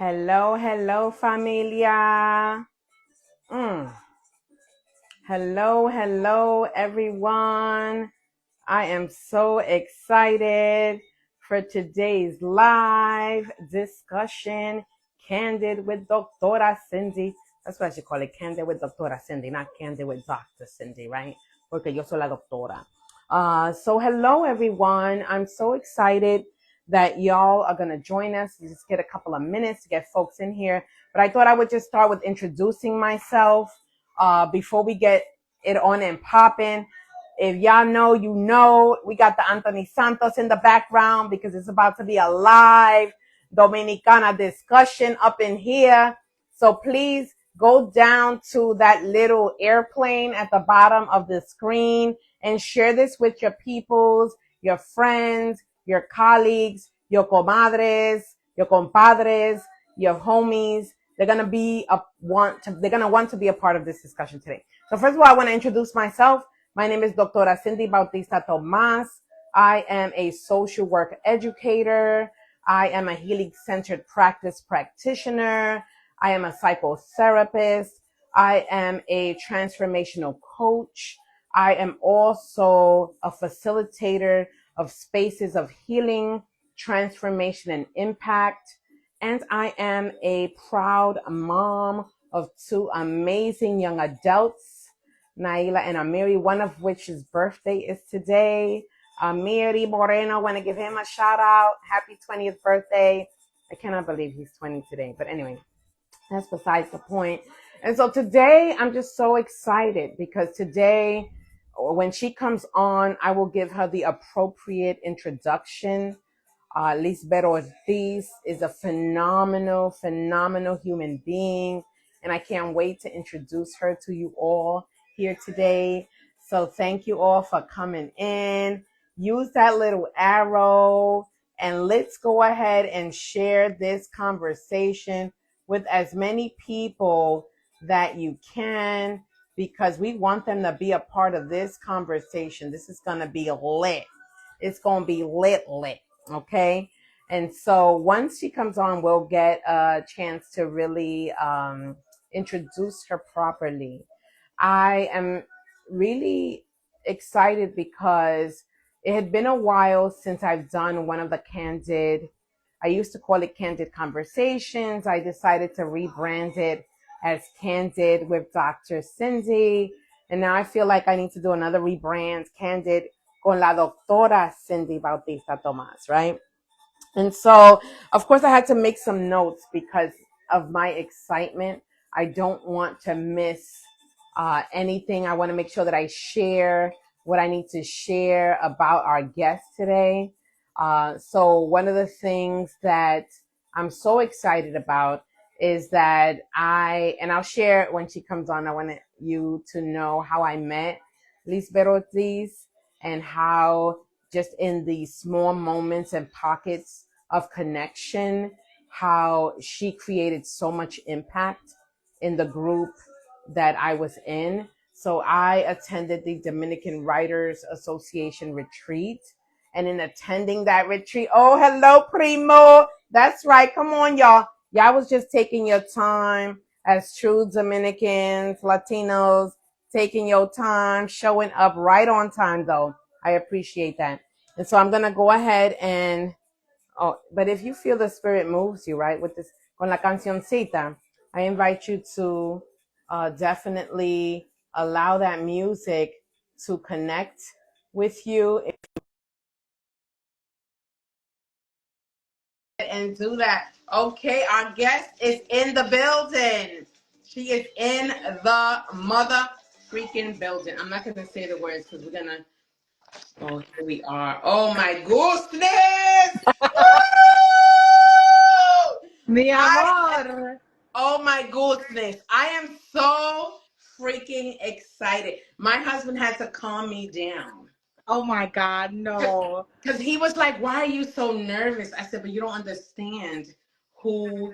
Hello, hello, familia. Mm. Hello, hello, everyone. I am so excited for today's live discussion, Candid with Doctora Cindy. That's what I should call it, Candid with Doctora Cindy, not Candid with Dr. Cindy, right? Porque yo soy la doctora. So hello, everyone. I'm so excited that y'all are going to join us. Just get a couple of minutes to get folks in here. But I thought I would just start with introducing myself before we get it on and popping. If y'all know, you know, we got the Anthony Santos in the background because it's about to be a live Dominicana discussion up in here. So please go down to that little airplane at the bottom of the screen and share this with your peoples, your friends, your colleagues, your comadres, your compadres, your homies. They're gonna want to be a part of this discussion today. So first of all, I want to introduce myself. My name is Doctora Cindy Bautista-Thomas. I am a social work educator. I am a healing-centered practice practitioner. I am a psychotherapist. I am a transformational coach. I am also a facilitator of spaces of healing, transformation, and impact. And I am a proud mom of two amazing young adults, Naila and Amiri, one of which's birthday is today. Amiri Moreno, want to give him a shout out. Happy 20th birthday. I cannot believe he's 20 today. But anyway, that's besides the point. And so today, I'm just so excited because today, when she comes on, I will give her the appropriate introduction. Lizbel Ortiz is a phenomenal human being. And I can't wait to introduce her to you all here today. So thank you all for coming in. Use that little arrow and let's go ahead and share this conversation with as many people that you can, because we want them to be a part of this conversation. This is going to be lit. It's going to be lit. Okay. And so once she comes on, we'll get a chance to really introduce her properly. I am really excited because it had been a while since I've done one of the Candid. I used to call it Candid Conversations. I decided to rebrand it as Candid with Dr. Cindy. And now I feel like I need to do another rebrand, Candid con la doctora Cindy Bautista-Thomas, right? And so, of course, I had to make some notes because of my excitement. I don't want to miss anything. I want to make sure that I share what I need to share about our guest today. So one of the things that I'm so excited about is that I'll share it when she comes on. I want you to know how I met Lizbel Ortiz and how just in these small moments and pockets of connection, how she created so much impact in the group that I was in. So I attended the Dominican Writers Association retreat. And in attending that retreat, oh, hello, primo. That's right. Come on, y'all. Y'all was just taking your time as true Dominicans, Latinos, taking your time, showing up right on time, though. I appreciate that. And so I'm going to go ahead and, but if you feel the spirit moves you, right, with this, con la cancioncita, I invite you to definitely allow that music to connect with you and do that. Okay, our guest is in the building. She is in the mother freaking building. I'm not going to say the words because we're going to, oh, here we are. Oh my goodness. Mi amor. Oh my goodness. I am so freaking excited. My husband had to calm me down. Oh my God, no. Because he was like, why are you so nervous? I said, but you don't understand who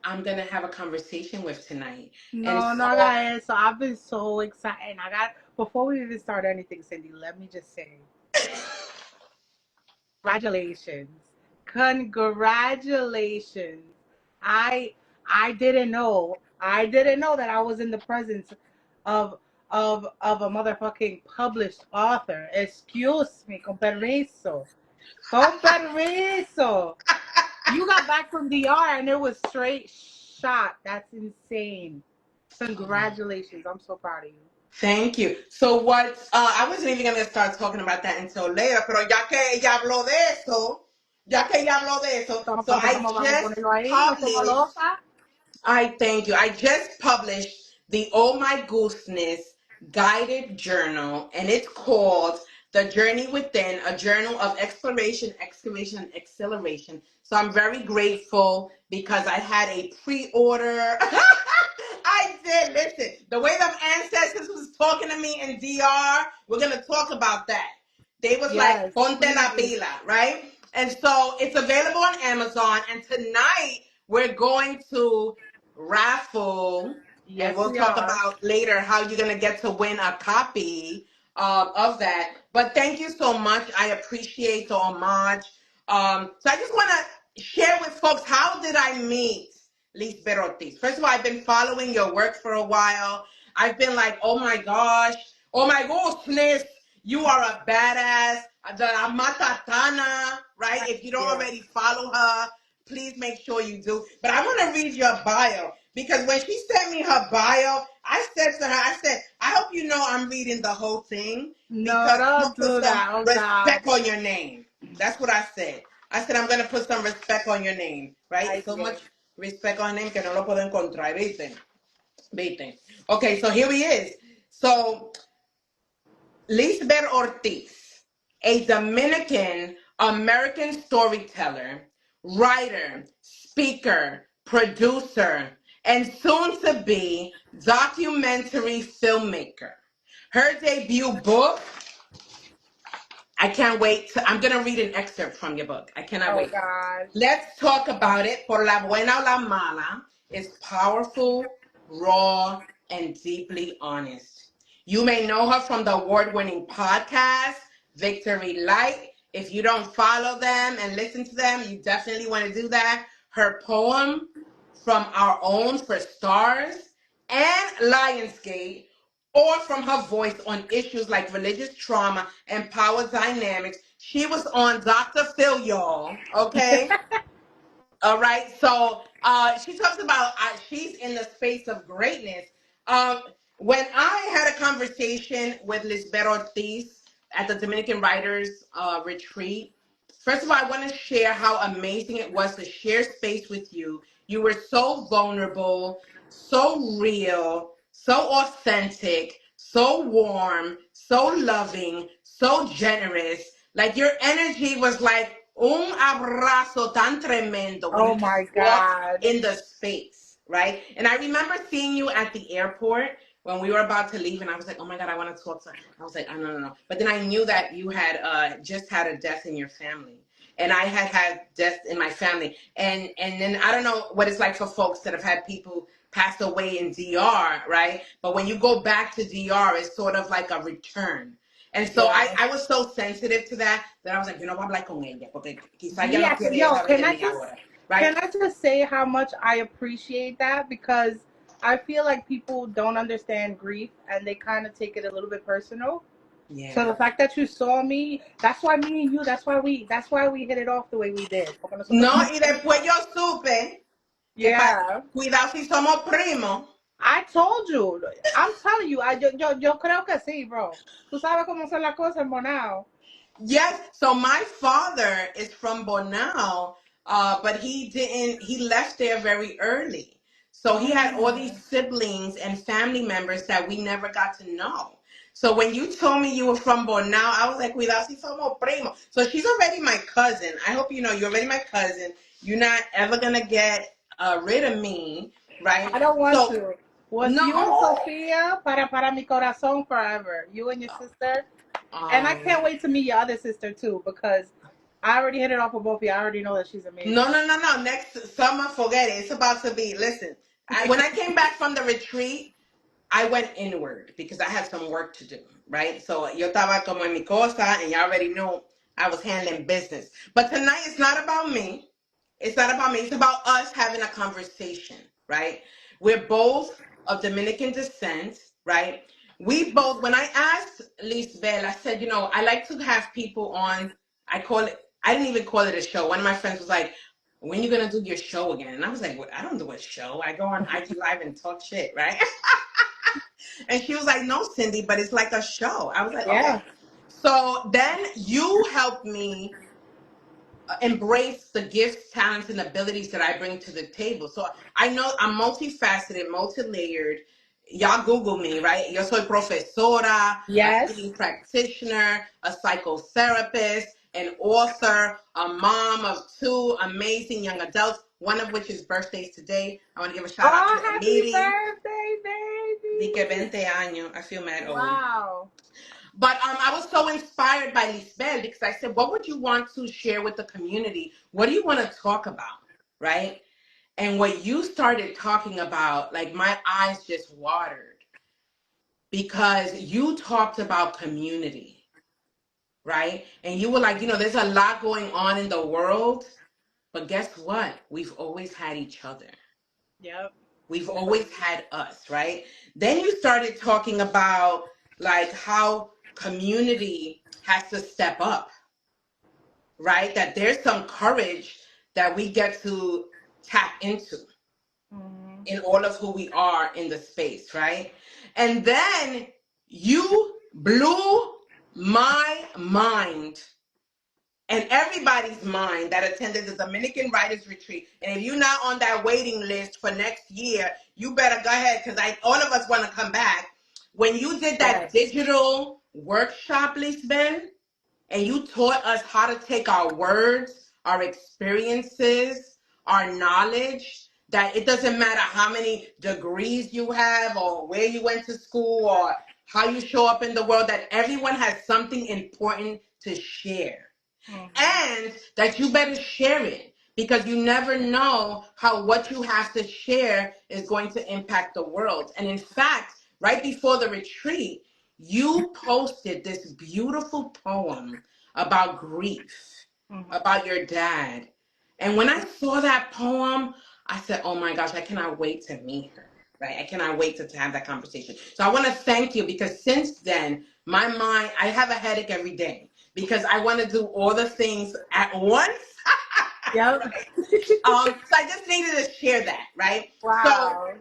I'm going to have a conversation with tonight. And No, no so, haga eso. I've been so excited. Before we even start anything, Cindy, let me just say, congratulations. Congratulations I I didn't know. I didn't know that I was in the presence of of a motherfucking published author. Excuse me, con permiso. Con permiso. You got back from DR and it was straight shot. That's insane. Congratulations. I'm so proud of you. Thank you. So what, I wasn't even going to start talking about that until later, pero ya que ella habló de eso, Estamos, so I vamos a just ponerlo ahí. No somos published, locas. I thank you. I just published the Oh My Gooseness guided journal, and it's called The Journey Within, a journal of exploration, excavation, and acceleration. So I'm very grateful because I had a pre-order. I did. Listen, the way them ancestors was talking to me in DR, we're gonna talk about that. They was like, Yes, "Ponte la please. pila," right? And so it's available on Amazon. And tonight we're going to raffle, and Yes, we'll we talk are. about later how you're gonna get to win a copy of that. But thank you so much. I appreciate the homage. So I just want to share with folks, how did I meet Lizbel Ortiz? First of all, I've been following your work for a while. I've been like, oh my gosh, oh my goodness, you are a badass. The Matatana, right? If you don't Yeah. already follow her, please make sure you do. But I want to read your bio because when she sent me her bio, I said to her, I said, I hope you know I'm reading the whole thing No, because I'm going don't to put do some that. Oh, God. respect on your name. That's what I said. I said, I'm going to put some respect on your name, right? I So did. much respect on him que no lo puedo encontrar, ¿viste? ¿Viste? Okay, so here he is. So, Lizbel Ortiz, a Dominican American storyteller, writer, speaker, producer, and soon to be documentary filmmaker. Her debut book, I can't wait. I'm going to read an excerpt from your book. I cannot Oh, wait. God. Let's talk about it. Por la buena o la mala is powerful, raw, and deeply honest. You may know her from the award-winning podcast, Victory Light. If you don't follow them and listen to them, you definitely want to do that. Her poem, From Our Own for Stars, and Lionsgate, or from her voice on issues like religious trauma and power dynamics. She was on Dr. Phil, y'all. Okay. All right. So she talks about she's in the space of greatness. Um, when I had a conversation with Lizbel Ortiz at the Dominican Writers Retreat, first of all, I want to share how amazing it was to share space with you. You were so vulnerable, so real, so authentic, so warm, so loving, so generous. Like your energy was like un abrazo tan tremendo when Oh, you my just walked God. in the space, right? And I remember seeing you at the airport when we were about to leave, and I was like, oh my God, I want to talk to her. I was like, oh, no, no, no. But then I knew that you had just had a death in your family. And I had had death in my family. And then I don't know what it's like for folks that have had people pass away in DR, right? But when you go back to DR, it's sort of like a return. And so Yeah. I was so sensitive to that I was like, yo no voy a hablar con ella, porque quizá ella no Yes, quiere yo, saber de mí ahora, right? can I just say how much I appreciate that, because I feel like people don't understand grief and they kind of take it a little bit personal. So Yeah. the fact that you saw me, that's why me and you, that's why we hit it off the way we did. Porque nosotros No, somos y primas. después yo supe que Yeah. cuidado si somos primos. I told you. I'm telling you. Yo creo que sí, bro. Tú sabes cómo son las cosas en Bonao. Yes. So my father is from Bonao, but he left there very early. So he had all these Mm. siblings and family members that we never got to know. So when you told me you were from Bonao, I was like, cuidado si somos primo. So she's already my cousin. I hope you know you're already my cousin. You're not ever gonna get rid of me, right? I don't want So to. Was you and no. Sophia para mi corazón forever. You and your sister. And I Um, can't wait to meet your other sister too, because I already hit it off with both of you. I already know that she's amazing. No, no, no, no. Next summer, forget it. It's about to be. Listen, when I came back from the retreat, I went inward because I had some work to do, right? So yo estaba como en mi cosa, and you already know I was handling business. But tonight it's not about me. It's not about me. It's about us having a conversation, right? We're both of Dominican descent, right? We both, when I asked Lizbel, I said, I like to have people on, I didn't even call it a show. One of my friends was like, when you going to do your show again? And I was like, well, I don't do a show. I go on IG Live and talk shit, right? And she was like, no, Cindy, but it's like a show. I was like, Yeah. okay. So then you helped me embrace the gifts, talents, and abilities that I bring to the table. So I know I'm multifaceted, multi-layered. Y'all Google me, right? Yo soy profesora, a Yes. healing practitioner, a psychotherapist, an author, a mom of two amazing young adults, one of which is birthdays today. I want to give a shout out to Oh, happy Amiri. birthday, Di que baby. 20 años. I feel mad old. Wow. But I was so inspired by Lisbel because I said, what would you want to share with the community? What do you want to talk about? Right? And what you started talking about, like my eyes just watered because you talked about community, right? And you were like, there's a lot going on in the world, but guess what? We've always had each other. Yep. We've Yep. always had us, right? Then you started talking about like how community has to step up, right? That there's some courage that we get to tap into Mm-hmm. in all of who we are in the space, right? And then you blew my mind and everybody's mind that attended the Dominican Writers Retreat. And if you're not on that waiting list for next year, you better go ahead because all of us want to come back. When you did that Yes. digital workshop, Lisbeth, and you taught us how to take our words, our experiences, our knowledge, that it doesn't matter how many degrees you have or where you went to school or how you show up in the world, that everyone has something important to share Mm-hmm. and that you better share it because you never know how what you have to share is going to impact the world. And in fact, right before the retreat, you posted this beautiful poem about grief, Mm-hmm. about your dad. And when I saw that poem, I said, oh my gosh, I cannot wait to meet her. Right? I cannot wait to have that conversation. So I want to thank you because since then, my mind, I have a headache every day because I want to do all the things at once. Yep. So I just needed to share that, right? So Wow.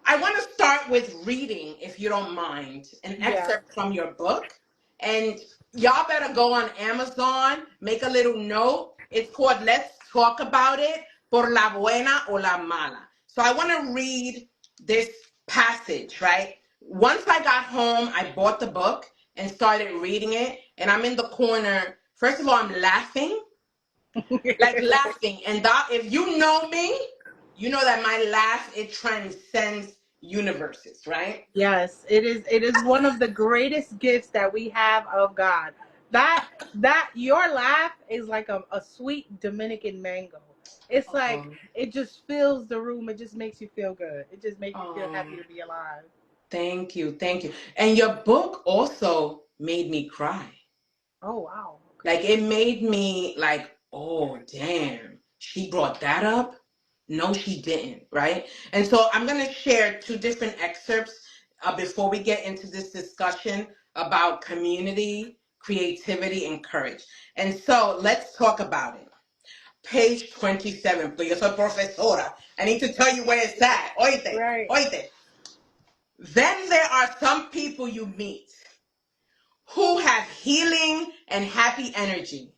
I want to start with reading, if you don't mind, an Yeah. excerpt from your book. And y'all better go on Amazon, make a little note. It's called Let's Talk About It, Por la Buena o la Mala. So I want to read this passage, right? Once I got home, I bought the book and started reading it. And I'm in the corner. First of all, I'm laughing, like laughing. And that, if you know me, you know that my laugh, it transcends universes, right? Yes, it is. It is one of the greatest gifts that we have of God. That your laugh is like a sweet Dominican mango. It's like Oh, it just fills the room. It just makes you feel good. It just makes you feel oh, happy to be alive. thank you, thank you. And your book also made me cry. Oh wow. Like Okay. it made me like, oh damn, she brought that up. No, she didn't, right? And so I'm gonna share two different excerpts before we get into this discussion about community, creativity, and courage. And so let's talk about it. Page 27, please. Yo soy profesora. I need to tell you where it's at. Oíste, Right. oíste. Then there are some people you meet who have healing and happy energy,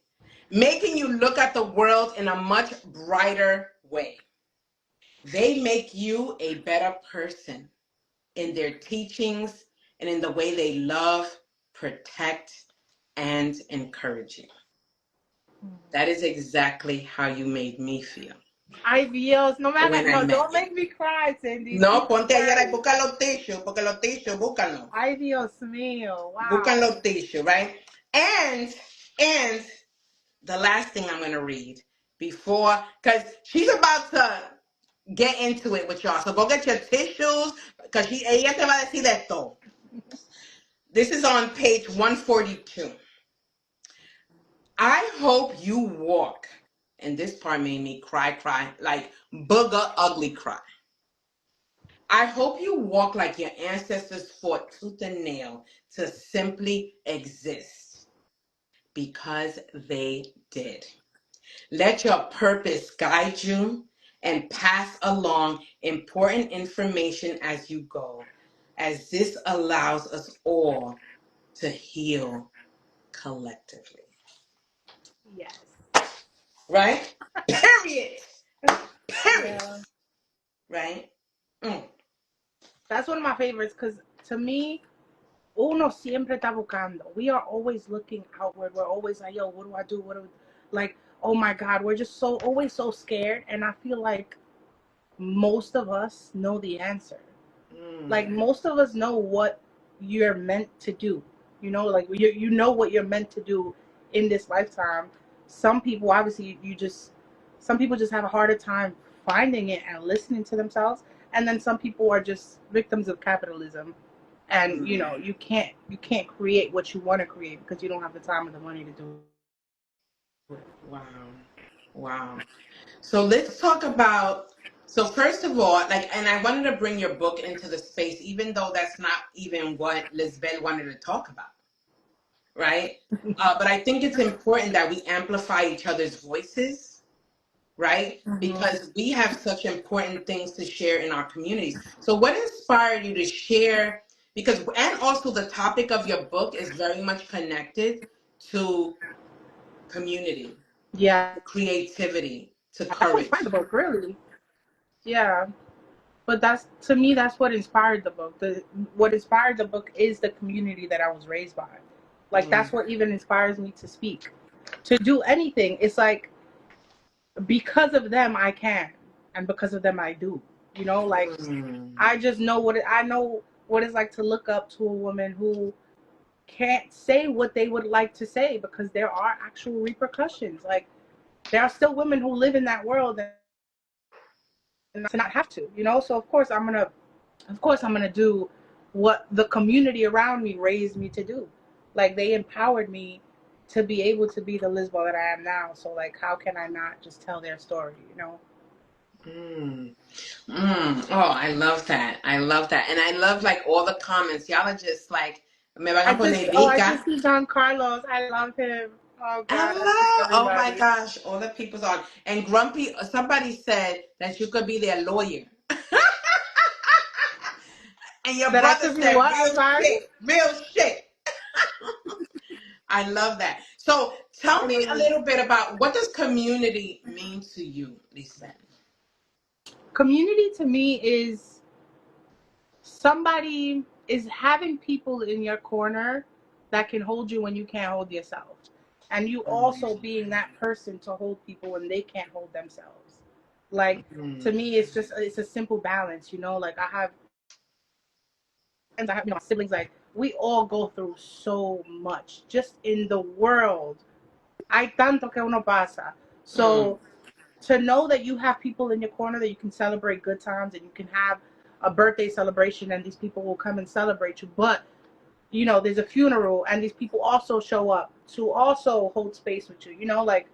making you look at the world in a much brighter way. They make you a better person in their teachings and in the way they love, protect, and encourage you. That is exactly how you made me feel Ay Dios, no me haga, when I no, met don't you. make me cry, Cindy. No, Please ponte a llorar y pray. busca los tissues, porque los tissues, búscalos. Ay Dios mío. Buscan Wow. los tissues, right? And the last thing I'm going to read before, because she's about to get into it with y'all. So go get your tissues, because ella te va a decir esto. This is on page 142. I hope you walk and this part made me cry, like booger ugly cry. I hope you walk like your ancestors fought tooth and nail to simply exist, because they did. Let your purpose guide you and pass along important information as you go, as this allows us all to heal collectively. Yes. Right? Period. Period. Yeah. Right? Mm. That's one of my favorites because to me, uno siempre está buscando. We are always looking outward. We're always like, yo, what do I do? What do like, oh my God, we're just so always so scared. And I feel like most of us know the answer. Like Mm. most of us know what you're meant to do. You know, like you know what you're meant to do in this lifetime. Some people obviously you just some people just have a harder time finding it and listening to themselves, and then some people are just victims of capitalism, and you Mm. know you can't create what you want to create because you don't have the time or the money to do it. Wow. Wow. So let's talk about. So first of all, like, and I wanted to bring your book into the space, even though that's not even what Lizbel wanted to talk about, right? But I think it's important that we amplify each other's voices, right? Mm-hmm. Because we have such important things to share in our communities. So, what inspired you to share? Because, and also the topic of your book is very much connected to community, Yeah, to creativity, to that's what inspired courage. the book, really. Yeah. But that's to me that's what inspired the book. The what inspired the book is the community that I was raised by. Like that's Mm, what even inspires me to speak. To do anything. It's like because of them I can and because of them I do. You know, like mm, I just know I know what it's like to look up to a woman who can't say what they would like to say because there are actual repercussions. Like there are still women who live in that world and to not have to, you know? So of course I'm gonna do what the community around me raised me to do. Like they empowered me to be able to be the Lizbel that I am now. So like how can I not just tell their story, you know? mm, Oh, I love that. I love that. And I love like all the comments. Y'all are just like, me van a poner I rica. just see John Carlos. I love him. Oh God, I love Hello. Oh my everybody. gosh. All the people's on. And Grumpy, somebody said that you could be their lawyer. And your That I brother could be said what? I'm real sorry. shit. Real shit. I love that. So tell I me a mean, little bit about what does community mean to you, Lisa? community to me is somebody is having people in your corner that can hold you when you can't hold yourself, and you also Mm, being that person to hold people when they can't hold themselves. Like to mm, me it's a simple balance, you know. Like I have friends, I have, my siblings, like we all go through so much just in the world. Hay tanto que uno pasa. mm, So to know that you have people in your corner that you can celebrate good times and you can have a birthday celebration and these people will come and celebrate you, but you know there's a funeral and these people also show up to also hold space with you, you know. Like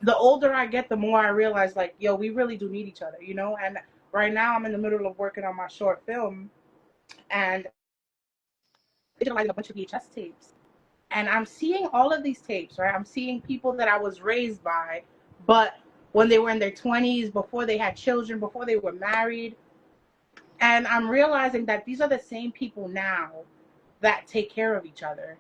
the older I get the more I realize like yo we really do need each other, you know. And right now I'm in the middle of working on my short film and digitalizing a bunch of VHS tapes, and I'm seeing all of these tapes, right? I'm seeing people that I was raised by, but when they were in their 20s, before they had children, before they were married. And I'm realizing that these are the same people now that take care of each other.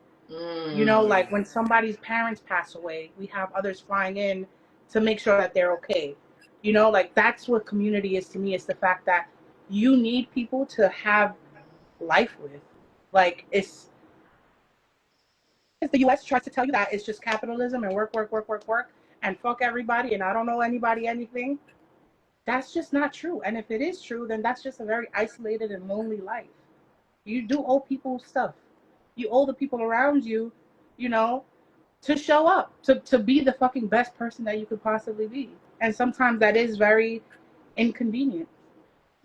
You know, like mm. when somebody's parents pass away, we have others flying in to make sure that they're okay. You know, like that's what community is to me. It's the fact that you need people to have life with. Like it's the US tries to tell you that it's just capitalism and work, work, work, work, work, and fuck everybody and I don't know anybody anything. That's just not true. And if it is true, then that's just a very isolated and lonely life. You do owe people stuff. You owe the people around you, you know, to show up, to be the fucking best person that you could possibly be. And sometimes that is very inconvenient.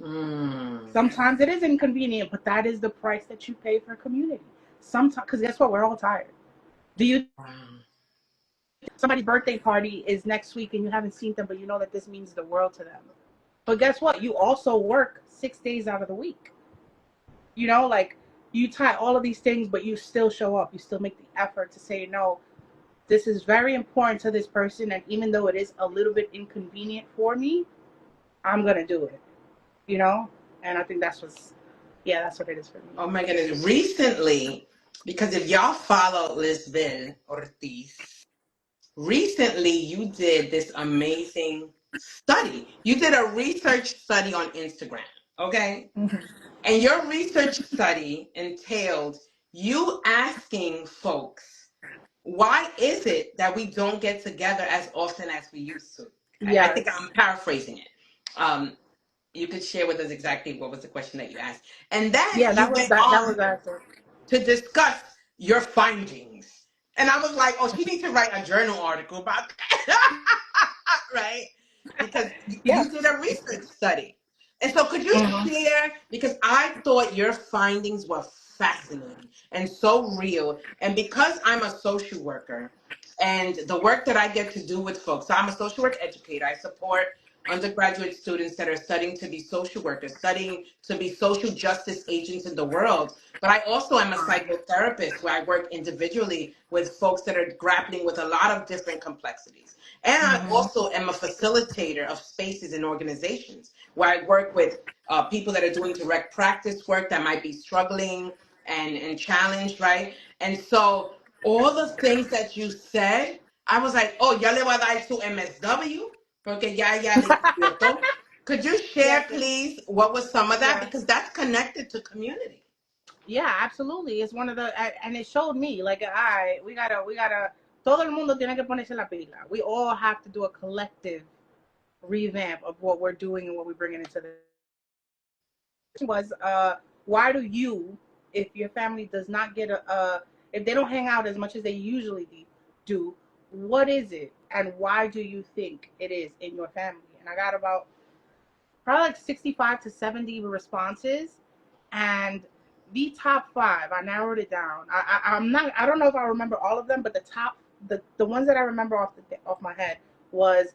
Mm. Sometimes it is inconvenient, but that is the price that you pay for community. Sometimes, because guess what? We're all tired. Do you Wow. somebody's birthday party is next week and you haven't seen them, but you know that this means the world to them. But guess what? You also work 6 days out of the week. You know, like you tie all of these things, but you still show up. You still make the effort to say, no, this is very important to this person. And even though it is a little bit inconvenient for me, I'm going to do it, you know? And I think that's what it is for me. Oh my goodness. Recently, because if y'all follow Lizbel Ortiz, recently you did this amazing study. You did a research study on Instagram, okay? Mm-hmm. And your research study entailed you asking folks, why is it that we don't get together as often as we used to? I think Yes. I'm paraphrasing it. Um, you could share with us exactly what was the question that you asked. And then Yeah, you that was went that. That on was that. to discuss your findings. And I was like, oh, she needs to write a journal article about that. Right? Because Yeah. you did a research study. And so could you Mm-hmm. share, because I thought your findings were fascinating and so real. And because I'm a social worker and the work that I get to do with folks, so I'm a social work educator. I support undergraduate students that are studying to be social workers, studying to be social justice agents in the world. But I also am a psychotherapist where I work individually with folks that are grappling with a lot of different complexities. And I Mm-hmm. also am a facilitator of spaces and organizations where I work with people that are doing direct practice work that might be struggling and challenged, right? And so all the things that you said, I was like, oh, ya le va a dar su MSW, porque ya le explotó. Could you share, Yes. please, what was some of that? Yeah. Because that's connected to community. Yeah, absolutely. It's one of the and it showed me like I we gotta todo el mundo tiene que ponerse la pila. We all have to do a collective revamp of what we're doing and what we're bringing into the was why do you, if your family does not get if they don't hang out as much as they usually do, what is it and why do you think it is in your family? And I got about probably like 65 to 70 responses, and the top five, I narrowed it down. I don't know if I remember all of them, but the ones that I remember off my head was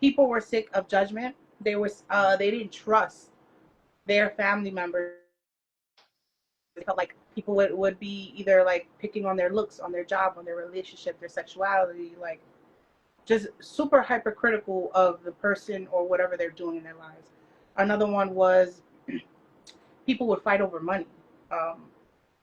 people were sick of judgment. They didn't trust their family members. They felt like people would be either like picking on their looks, on their job, on their relationship, their sexuality, like just super hypercritical of the person or whatever they're doing in their lives. Another one was people would fight over money. Um,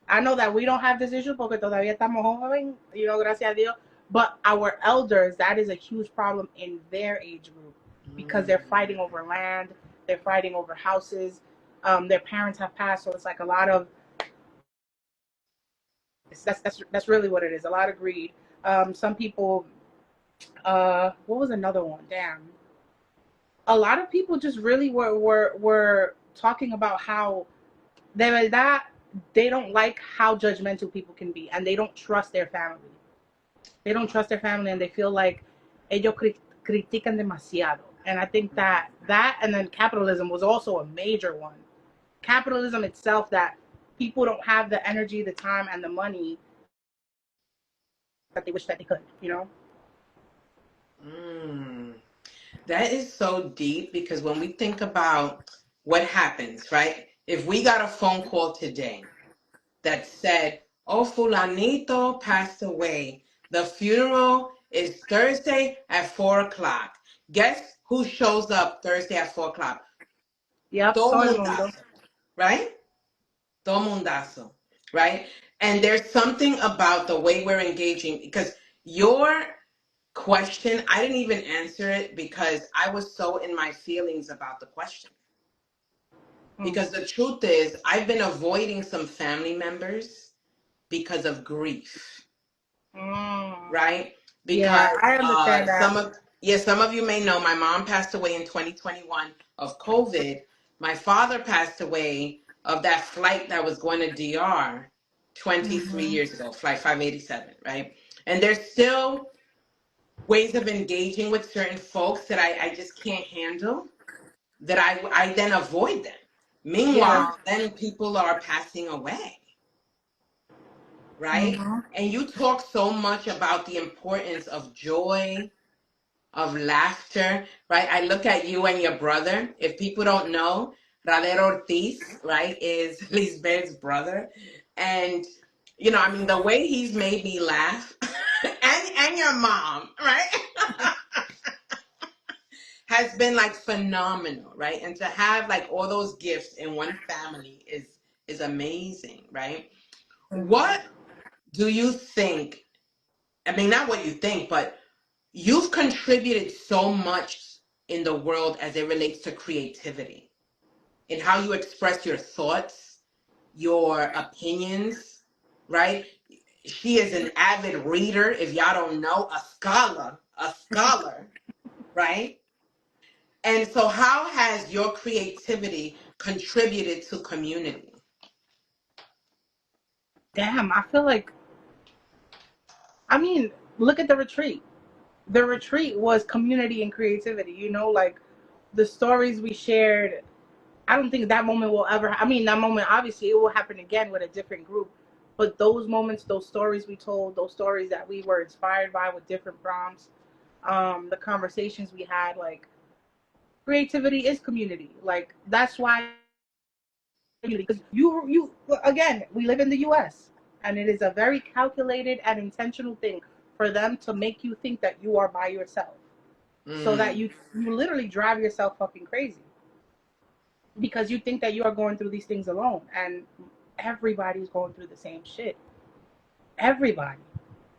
I know that we don't have this issue porque todavía estamos joven, gracias a Dios. But our elders, that is a huge problem in their age group because they're fighting Mm. over land, they're fighting over houses. Their parents have passed, so it's like a lot of that's really what it is. A lot of greed. Some people. What was another one? Damn. A lot of people just really were talking about how de verdad they don't like how judgmental people can be, and they don't trust their family. They don't trust their family, and they feel like ellos critican demasiado. And I think that and then capitalism was also a major one. Capitalism itself, that people don't have the energy, the time, and the money that they wish that they could. Mm. That is so deep because when we think about what happens, right? If we got a phone call today that said, oh, Fulanito passed away. The funeral is Thursday at 4 o'clock. Guess who shows up Thursday at 4 o'clock? Yep, Todo todo el mundo. mundazo, right? Todo mundazo, right? And there's something about the way we're engaging because your question, I didn't even answer it because I was so in my feelings about the question. Because Mm-hmm. the truth is, I've been avoiding some family members because of grief, Mm. right? Yeah, Because I understand that. some of you may know my mom passed away in 2021 of COVID. My father passed away of that flight that was going to DR 23 Mm-hmm. years ago, flight 587, right? And there's still ways of engaging with certain folks that I just can't handle, that I then avoid them. Yeah, Meanwhile, then people are passing away. right? And you talk so much about the importance of joy, of laughter, right? I look at you and your brother. If people don't know, Lizbel Ortiz, right, is Lizbel's brother. And, you know, I mean, the way he's made me laugh, and your mom, right, has been like phenomenal, right? And to have like all those gifts in one family is amazing, right? What do you think? I mean, not what you think, but you've contributed so much in the world as it relates to creativity, in how you express your thoughts, your opinions, right? She is an avid reader, if y'all don't know, a scholar, right? And so how has your creativity contributed to community? Damn, I feel like, I mean, look at the retreat. The retreat was community and creativity, you know, like the stories we shared. I don't think that moment will ever, I mean, that moment, obviously, it will happen again with a different group. But those moments, those stories we told, those stories that we were inspired by with different prompts, the conversations we had, like, creativity is community. Like, that's why, because you again, we live in the US, and it is a very calculated and intentional thing for them to make you think that you are by yourself, so that Mm. you literally drive yourself fucking crazy because you think that you are going through these things alone, and everybody's going through the same shit. Everybody.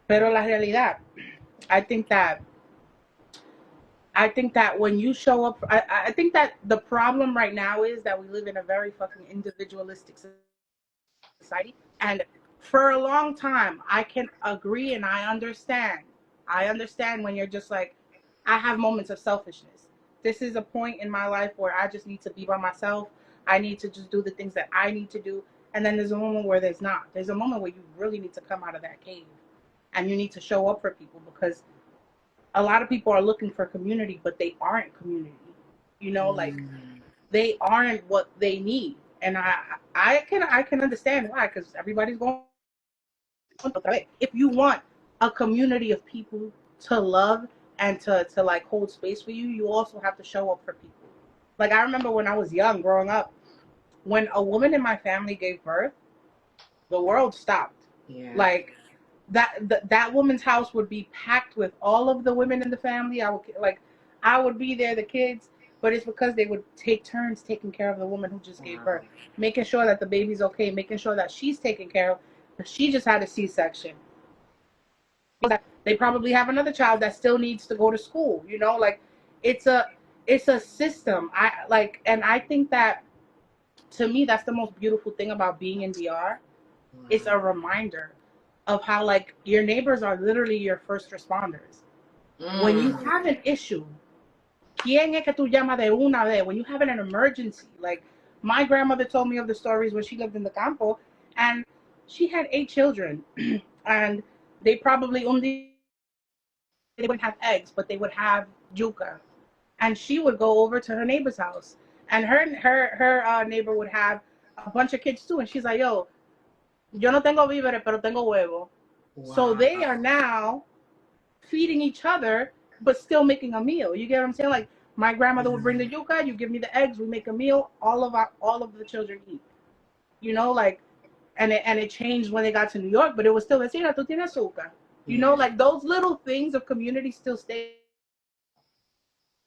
Pero la realidad, I think that I think that when you show up, I think that the problem right now is that we live in a very fucking individualistic society. And for a long time, I can agree and I understand. I understand when you're just like, I have moments of selfishness. This is a point in my life where I just need to be by myself. I need to just do the things that I need to do. And then there's a moment where there's not. There's a moment where you really need to come out of that cave and you need to show up for people, because a lot of people are looking for community, but they aren't community. You know, like Mm. they aren't what they need. And I can understand why, because everybody's going through it. If you want a community of people to love and to like hold space for you, you also have to show up for people. Like, I remember when I was young, growing up, when a woman in my family gave birth, the world stopped. Yeah. Like, that woman's house would be packed with all of the women in the family. I would be there, the kids, but it's because they would take turns taking care of the woman who just gave birth, Wow. making sure that the baby's okay, making sure that she's taken care of. She just had a C-section. They probably have another child that still needs to go to school. You know, like, it's a it's a system. And I think that, to me, that's the most beautiful thing about being in DR. It's Wow. a reminder of how, like, your neighbors are literally your first responders. When you Mm. have an issue, ¿quién es que tú llamas de una vez? When you have an emergency, like, my grandmother told me of the stories when she lived in the campo, and she had 8 children, and they probably only they wouldn't have eggs, but they would have yuca, and she would go over to her neighbor's house, and her neighbor would have a bunch of kids too, and she's like, yo, yo no tengo víveres, pero tengo huevo. So Wow. they are now feeding each other, but still making a meal. You get what I'm saying? Like, my grandmother would bring the yuca, you give me the eggs, we make a meal. All of the children eat. You know, like, and it changed when they got to New York, but it was still, vecina, tú tienes azúcar. You know, Yeah. like, those little things of community still stay.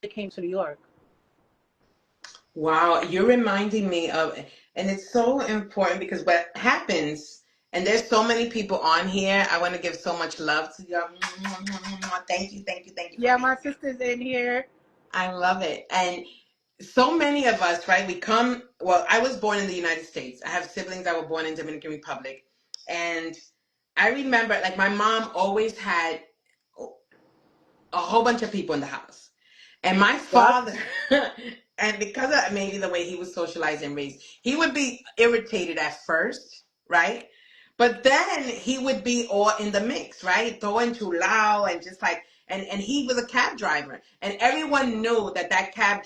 They came to New York. Wow, you're reminding me of, and it's so important because what happens, and there's so many people on here. I want to give so much love to you. Thank you, thank you, thank you for Yeah, being my here. sister's in here. I love it. And so many of us, right? Well, I was born in the United States. I have siblings that were born in Dominican Republic. And I remember, like, my mom always had a whole bunch of people in the house. And my Yep. father, and because of maybe the way he was socialized and raised, he would be irritated at first, right? But then he would be all in the mix, right? Todo enchulado and just like, and he was a cab driver. And everyone knew that that cab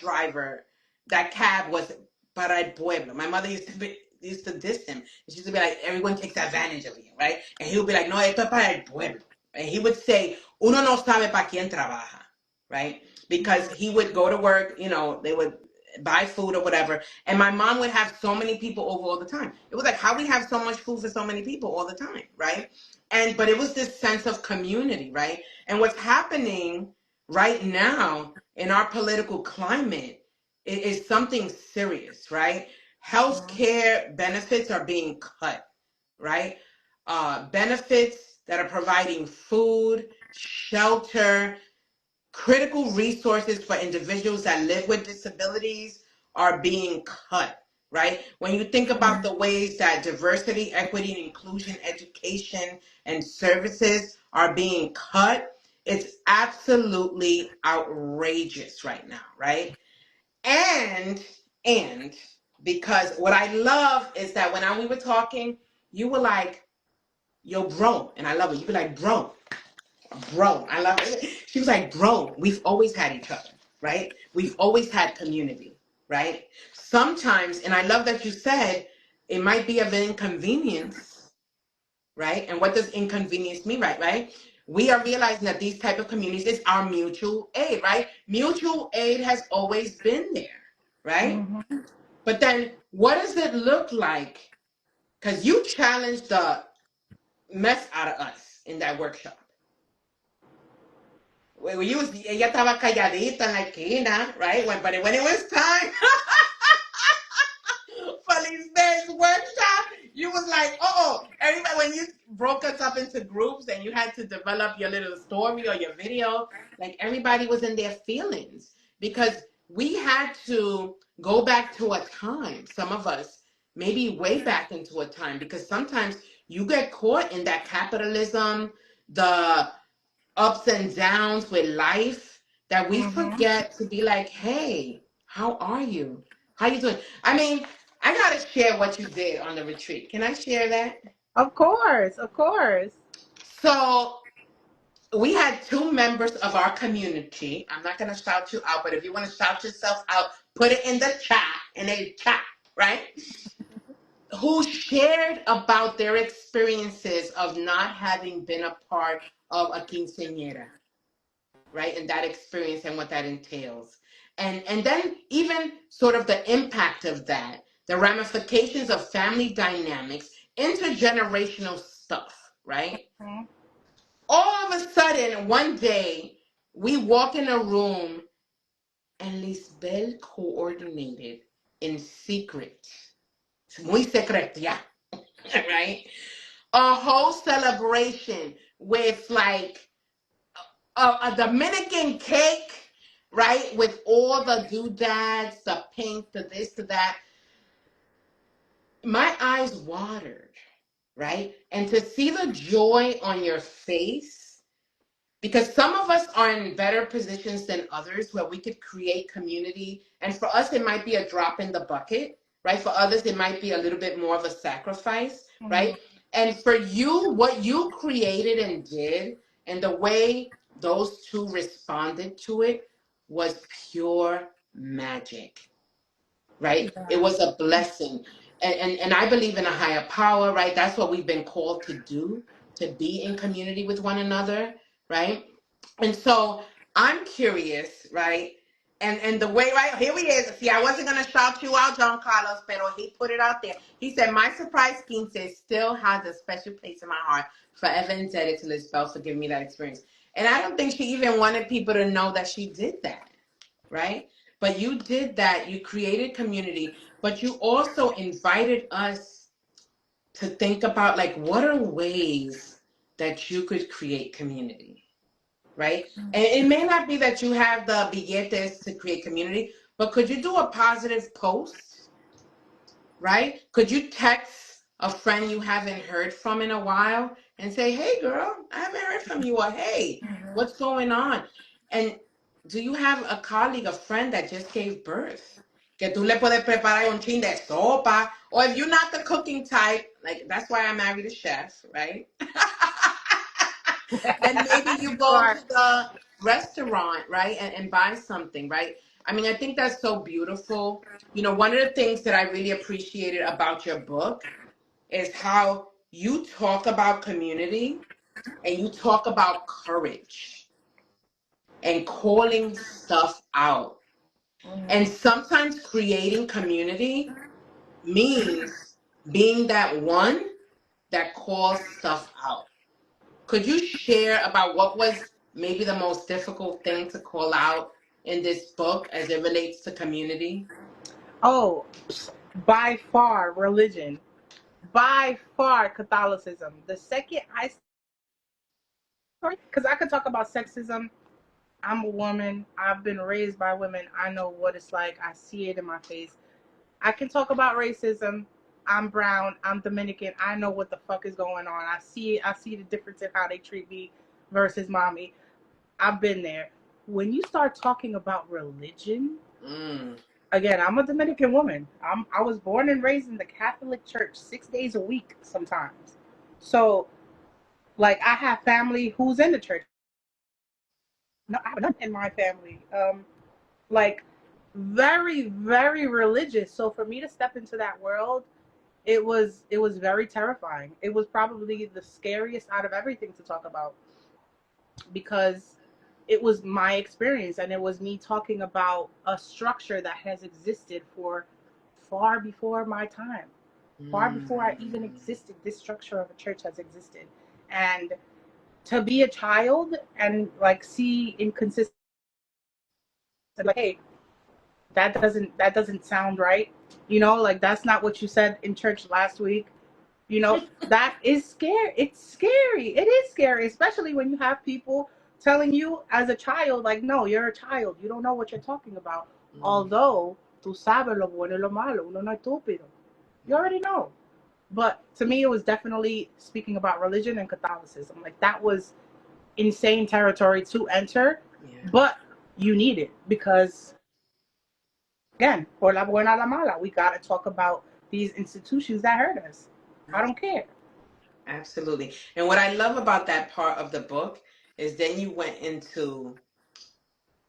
was para el pueblo. My mother used to used to diss him. She used to be like, everyone takes advantage of you, right? And he would be like, no, esto es para el pueblo. And he would say, uno no sabe para quién trabaja, right? Because he would go to work, they would buy food or whatever. And my mom would have so many people over all the time. It was like, how we have so much food for so many people all the time, right? But it was this sense of community, right? And what's happening right now in our political climate is something serious, right? Healthcare benefits are being cut, right? Benefits that are providing food, shelter, critical resources for individuals that live with disabilities are being cut, right? When you think about the ways that diversity, equity, and inclusion, education, and services are being cut, it's absolutely outrageous right now, right? And because what I love is that when we were talking, you were like, yo, bro, and I love it. You be like, bro, I love it. She was like, bro, we've always had each other, right? We've always had community, right? Sometimes, and I love that you said it might be of inconvenience, right? And what does inconvenience mean, right? We are realizing that these type of communities is our mutual aid, right? Mutual aid has always been there, right? Mm-hmm. But then what does it look like? Because you challenged the mess out of us in that workshop. Ella estaba calladita en la esquina, right? But when it was time for Lizbel's workshop, you was like, everybody, when you broke us up into groups and you had to develop your little story or your video, like everybody was in their feelings because we had to go back to a time, some of us, maybe way back into a time, because sometimes you get caught in that capitalism, the ups and downs with life that we Mm-hmm. forget to be like, hey, how are you? How you doing? I mean, I gotta share what you did on the retreat. Can I share that? Of course, of course. So we had two members of our community. I'm not gonna shout you out, but if you want to shout yourself out, put it in the chat, right? Who shared about their experiences of not having been a part of a quinceañera, right? And that experience and what that entails. And then even sort of the impact of that, the ramifications of family dynamics, intergenerational stuff, right? Mm-hmm. All of a sudden, one day, we walk in a room and Lisbel coordinated in secret. It's muy secreto, yeah, right? A whole celebration with like a Dominican cake, right? With all the doodads, the pink, the this, the that. My eyes watered, right? And to see the joy on your face, because some of us are in better positions than others where we could create community. And for us, it might be a drop in the bucket, right? For others, it might be a little bit more of a sacrifice, right? And for you, what you created and did, and the way those two responded to it was pure magic, right? It Yeah. was a blessing. And I believe in a higher power, right? That's what we've been called to do, to be in community with one another, right? And so I'm curious, right? And the way, right, here he is. See, I wasn't gonna shout you out, John Carlos, pero he put it out there. He said, my surprise quince still has a special place in my heart. Forever indebted to Lizbel for giving me that experience. And I don't think she even wanted people to know that she did that, right? But you did that. You created community, but you also invited us to think about like what are ways that you could create community, right? And it may not be that you have the billetes to create community, but could you do a positive post, right? Could you text a friend you haven't heard from in a while and say, hey, girl, I haven't heard from you, or hey, what's going on? And do you have a colleague, a friend that just gave birth? Que tú le puedes preparar un chin de sopa. Or if you're not the cooking type, like that's why I married a chef, right? And maybe you go Right. to the restaurant, right? And buy something, right? I mean, I think that's so beautiful. You know, one of the things that I really appreciated about your book is how you talk about community and you talk about courage and calling stuff out. And sometimes creating community means being that one that calls stuff out. Could you share about what was maybe the most difficult thing to call out in this book as it relates to community? Oh, by far religion, by far Catholicism. The second I because I could talk about sexism. I'm a woman. I've been raised by women. I know what it's like. I see it in my face. I can talk about racism. I'm brown. I'm Dominican. I know what the fuck is going on. I see it. I see the difference in how they treat me versus mommy. I've been there. When you start talking about religion, again, I'm a Dominican woman. I was born and raised in the Catholic Church 6 days a week sometimes. So, like, I have family who's in the church. No, I have none in my family. Like, very, very religious. So for me to step into that world, it was very terrifying. It was probably the scariest out of everything to talk about because it was my experience and it was me talking about a structure that has existed for far before my time, far before I even existed. This structure of a church has existed, and to be a child and like see inconsistency, like, hey, that doesn't sound right, like that's not what you said in church last week. That is scary. It's scary. It is scary, especially when you have people telling you as a child, like, no, you're a child, you don't know what you're talking about. Although tú sabes lo bueno y lo malo, uno no es estúpido, you already know. But to me, it was definitely speaking about religion and Catholicism. Like, that was insane territory to enter. But you need it because, again, por la buena la mala, we got to talk about these institutions that hurt us. I don't care. Absolutely. And what I love about that part of the book is then you went into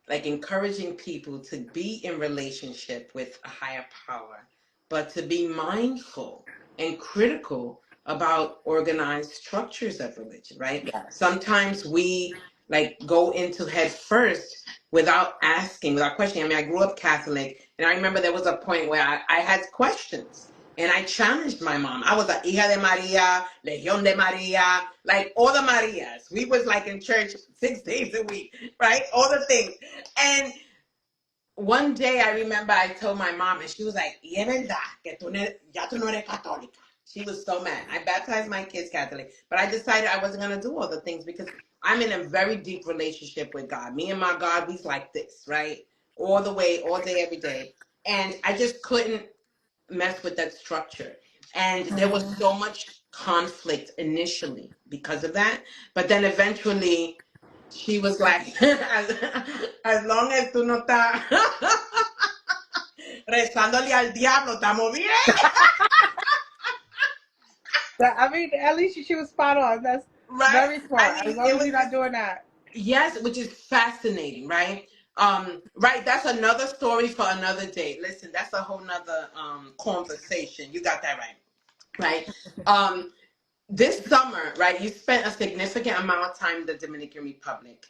like encouraging people to be in relationship with a higher power, but to be mindful and critical about organized structures of religion, right? Yes. Sometimes we like go into head first without asking, without questioning. I mean, I grew up Catholic, and I remember there was a point where I had questions. And I challenged my mom. I was a hija de Maria, Legión de Maria, like all the Marias. We was like in church 6 days a week, right? All the things. And one day I remember I told my mom, and she was like, "Y es verdad que ya tú no eres católica." She was so mad. I baptized my kids Catholic, but I decided I wasn't going to do all the things because I'm in a very deep relationship with God. Me and my God, we's like this, right? All the way, all day, every day. And I just couldn't mess with that structure. And there was so much conflict initially because of that. But then eventually she was like, as long as tú no estás rezándole al diablo, estamos bien. I mean, at least she was spot on. That's Right? very I smart. As mean, long it as was you're not just, doing that. yes, which is fascinating, right? Right, that's another story for another day. Listen, that's a whole nother conversation. You got that right. Right. This summer, right, you spent a significant amount of time in the Dominican Republic,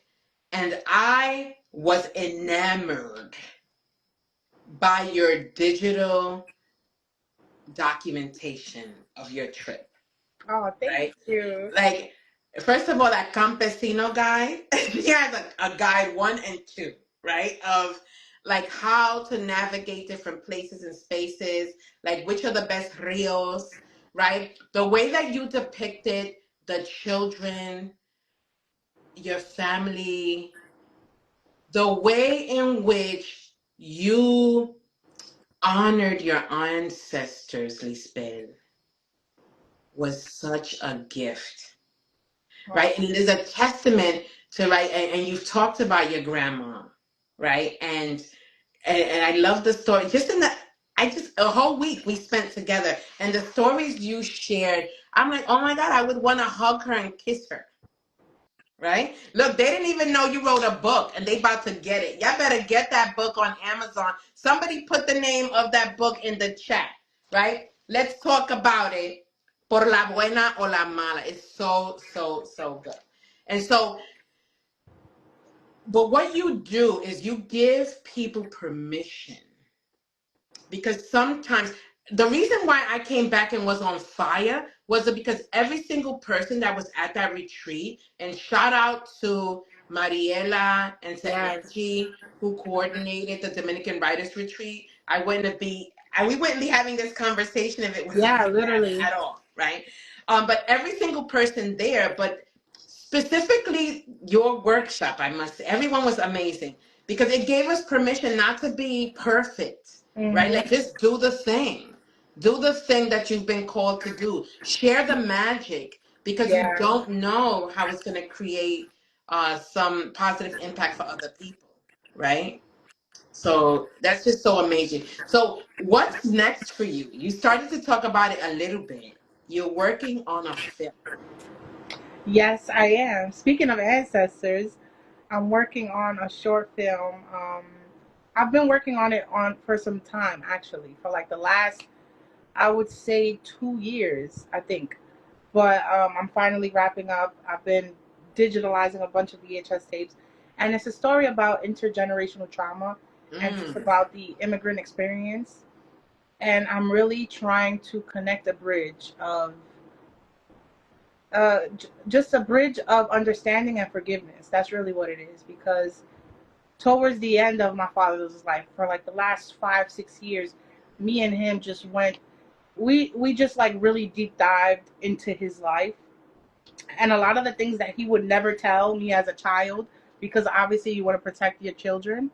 and I was enamored by your digital documentation of your trip, Oh, thank right? you. Like, first of all, that campesino guide, he has a guide 1 and 2, right? Of like how to navigate different places and spaces, like which are the best rios, right? The way that you depicted the children, your family, the way in which you honored your ancestors, Lisbel, was such a gift, Oh, right? And it is a testament to, right, and you've talked about your grandma, right? And I love the story. Just in the I just a whole week we spent together, and the stories you shared, I'm like, oh my God, I would want to hug her and kiss her. right? Look, they didn't even know you wrote a book and they about to get it. Y'all better get that book on Amazon. Somebody put the name of that book in the chat, right? Let's talk about it. Por la buena o la mala. It's so, so, so good. And so, but what you do is you give people permission, because sometimes the reason why I came back and was on fire was because every single person that was at that retreat, and shout out to Mariela and to Yes. Angie who coordinated the Dominican Writers Retreat. We wouldn't be having this conversation if it wasn't Yeah, for them literally. at all, right? But every single person there, but specifically your workshop, I must say, everyone was amazing because it gave us permission not to be perfect, right? Like, Mm-hmm. just do the thing. Do the thing that you've been called to do. Share the magic, because you Yeah. don't know how it's going to create some positive impact for other people, right? So that's just so amazing. So what's next for you? You started to talk about it a little bit. You're working on a film. Yes, I am. Speaking of ancestors, I'm working on a short film. I've been working on it for some time, actually, for like the last, I would say, 2 years, I think. But I'm finally wrapping up. I've been digitalizing a bunch of VHS tapes, and it's a story about intergenerational trauma and just Mm. about the immigrant experience. And I'm really trying to connect a bridge of just a bridge of understanding and forgiveness. That's really what it is. Because towards the end of my father's life, for like the last 5 6 years, me and him just went. We just like really deep dived into his life, and a lot of the things that he would never tell me as a child, because obviously you want to protect your children.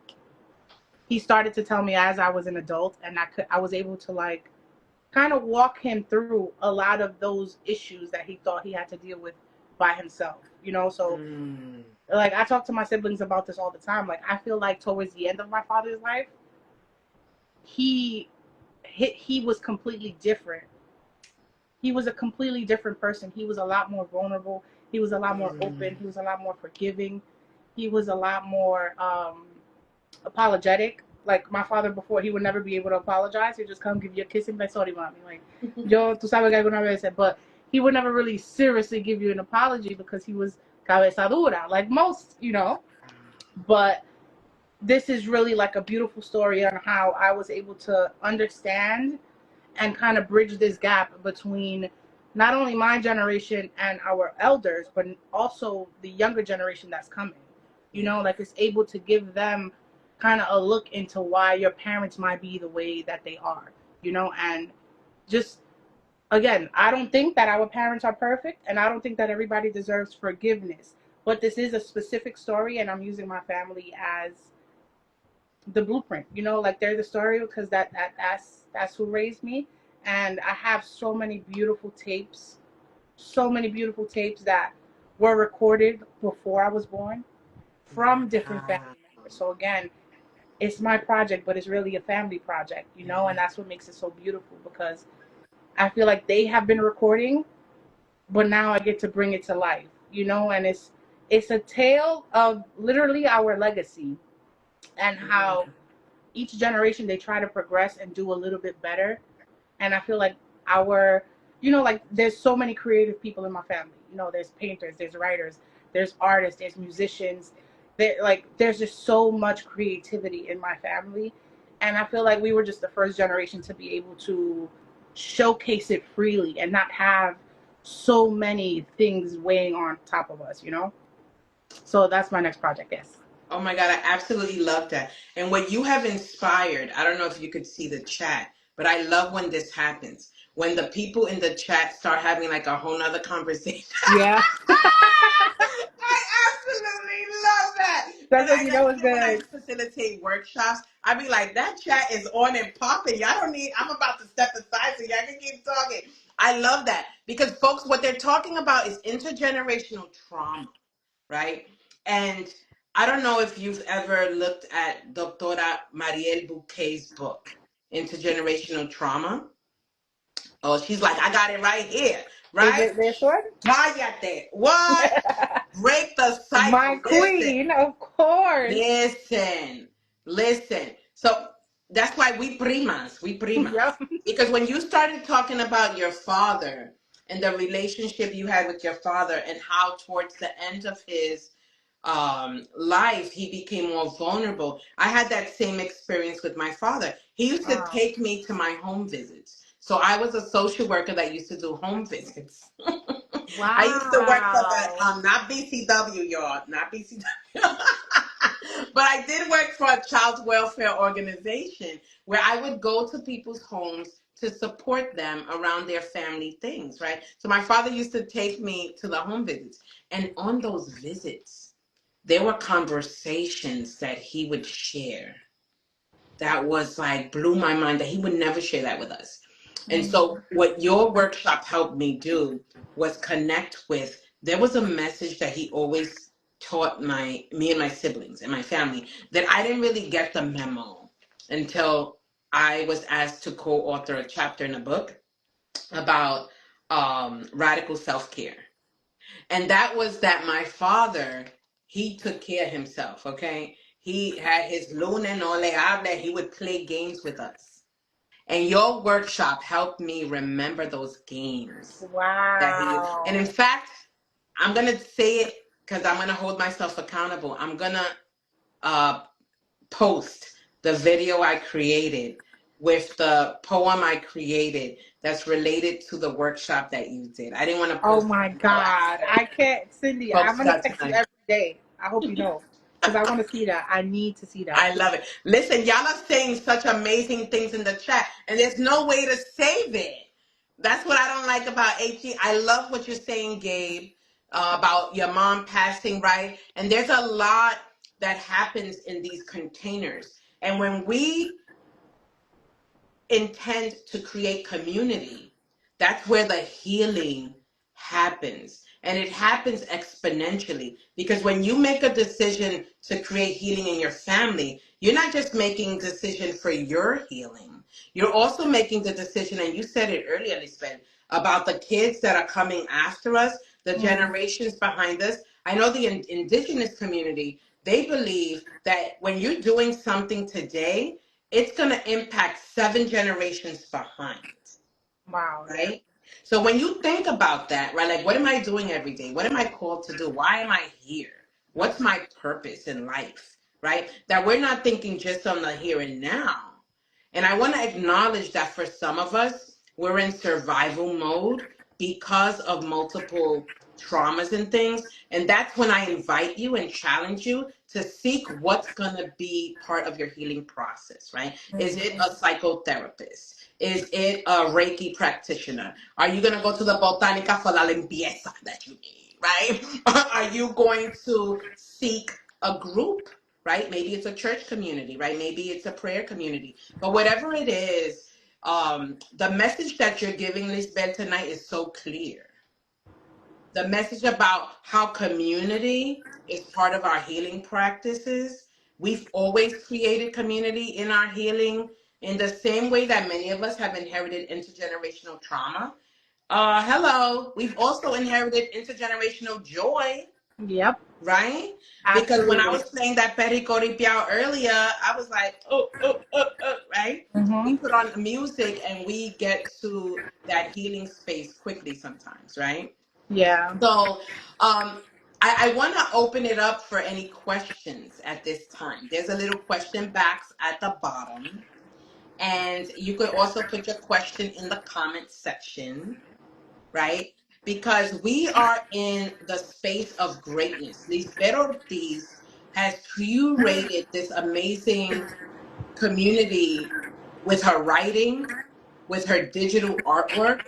He started to tell me as I was an adult, and I was able to like kind of walk him through a lot of those issues that he thought he had to deal with by himself. So Mm. like I talk to my siblings about this all the time. Like I feel like towards the end of my father's life, he he was completely different. He was a completely different person. He was a lot more vulnerable. He was a lot more open. Mm. He was a lot more forgiving. He was a lot more apologetic. Like my father before, he would never be able to apologize. He'd just come give you a kiss and be like, sorry, mommy. Like, yo, tú sabes que alguna vez. But he would never really seriously give you an apology because he was cabeza dura, like most. But this is really like a beautiful story on how I was able to understand and kind of bridge this gap between not only my generation and our elders, but also the younger generation that's coming. Like it's able to give them kind of a look into why your parents might be the way that they are, and just again, I don't think that our parents are perfect, and I don't think that everybody deserves forgiveness. But this is a specific story, and I'm using my family as the blueprint. Like they're the story because that's who raised me, and I have so many beautiful tapes that were recorded before I was born from different Wow. family members. So again, it's my project, but it's really a family project, and that's what makes it so beautiful because I feel like they have been recording, but now I get to bring it to life, and it's a tale of literally our legacy and how each generation they try to progress and do a little bit better. And I feel like our like there's so many creative people in my family. There's painters, there's writers, there's artists, there's musicians. There's just so much creativity in my family, and I feel like we were just the first generation to be able to showcase it freely and not have so many things weighing on top of us. So that's my next project. Yes. Oh my God, I absolutely love that. And what you have inspired, I don't know if you could see the chat, but I love when this happens. When the people in the chat start having like a whole nother conversation. Yeah. I absolutely love that. That's And when you know it's when I good. facilitate workshops, I be like, that chat is on and popping. Y'all don't need, I'm about to step aside so y'all can keep talking. I love that because folks, what they're talking about is intergenerational trauma, right? And I don't know if you've ever looked at Doctora Marielle Bouquet's book, Intergenerational Trauma. Oh, she's like, I got it right here, Is right? it this one? Cállate. What? break the My cycle. queen, of course. Listen, listen. So that's why we primas, we primas. Yep. Because when you started talking about your father and the relationship you had with your father and how towards the end of his life he became more vulnerable, I had that same experience with my father. He used to Wow. take me to my home visits. So I was a social worker that used to do home visits. I used to work for the Wow. not BCW, y'all, not BCW, but I did work for a child welfare organization where I would go to people's homes to support them around their family things, right? So my father used to take me to the home visits, and on those visits, there were conversations that he would share that was like blew my mind that he would never share that with us. And so what your workshop helped me do was connect with, there was a message that he always taught me and my siblings and my family that I didn't really get the memo until I was asked to co-author a chapter in a book about radical self-care. And that was that my father, he took care of himself, okay? He had his luna no le habla, he would play games with us. And your workshop helped me remember those games that he used. And Wow. in fact, I'm going to say it because I'm going to hold myself accountable. I'm going to uh, post the video I created with the poem I created that's related to the workshop that you did. I didn't want to Oh post it my until God. after I can't, Cindy, I'm folks going to got text you tonight. every day. I hope you know. Because I want to see that. I need to see that. I love it. Listen, y'all are saying such amazing things in the chat, and there's no way to save it. That's what I don't like about HE. I love what you're saying, Gabe, about your mom passing, right? And there's a lot that happens in these containers. And when we intend to create community, that's where the healing happens. And it happens exponentially because when you make a decision to create healing in your family, you're not just making decision for your healing. You're also making the decision, and you said it earlier, Lisbeth, about the kids that are coming after us, the Mm. generations behind us. I know the indigenous community, they believe that when you're doing something today, it's going to impact 7 generations behind, Wow. Yeah. right? So when you think about that, right, like what am I doing every day? What am I called to do? Why am I here? What's my purpose in life, right? That we're not thinking just on the here and now. And I want to acknowledge that for some of us, we're in survival mode because of multiple traumas and things. And that's when I invite you and challenge you to seek what's going to be part of your healing process, right? Is it a psychotherapist? Is it a Reiki practitioner? Are you going to go to the botanica for la limpieza that you need, right? Are you going to seek a group, right? Maybe it's a church community, right? Maybe it's a prayer community. But whatever it is, the message that you're giving Lisbeth tonight is so clear. The message about how community is part of our healing practices. We've always created community in our healing in the same way that many of us have inherited intergenerational trauma. Hello, we've also inherited intergenerational joy, Yep. right? Because when I Absolutely. was playing that Perico Ripiao earlier, I was like, right? We Mm-hmm. put on music and we get to that healing space quickly sometimes, right? Yeah. So I want to open it up for any questions at this time. There's a little question box at the bottom. And you could also put your question in the comment section, right? Because we are in the space of greatness. Lizbel Ortiz has curated this amazing community with her writing, with her digital artwork,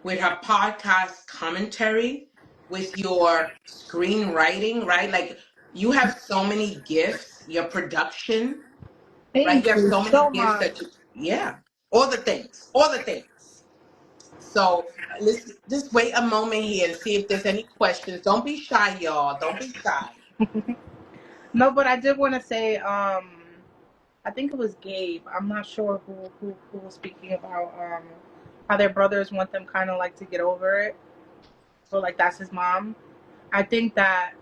with her podcast commentary, with your screenwriting, right? Like you have so many gifts, your production, right? You Thank have you so many so gifts much. that you, yeah, all the things, all the things. So let's just wait a moment here and see if there's any questions. Don't be shy, y'all. Don't be shy. No, but I did want to say, I think it was Gabe. I'm not sure who was speaking about how their brothers want them kind of like to get over it. So like that's his mom. I think that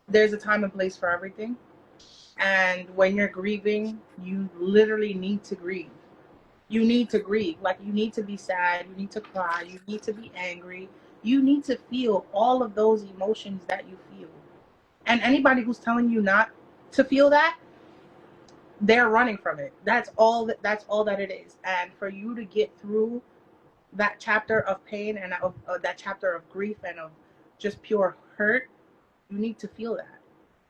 There's a time and place for everything. And when you're grieving, you literally need to grieve. You need to grieve. Like, you need to be sad, you need to cry, you need to be angry. You need to feel all of those emotions that you feel. And anybody who's telling you not to feel that, they're running from it. That's all that it is. And for you to get through that chapter of pain and of that chapter of grief and of just pure hurt, you need to feel that.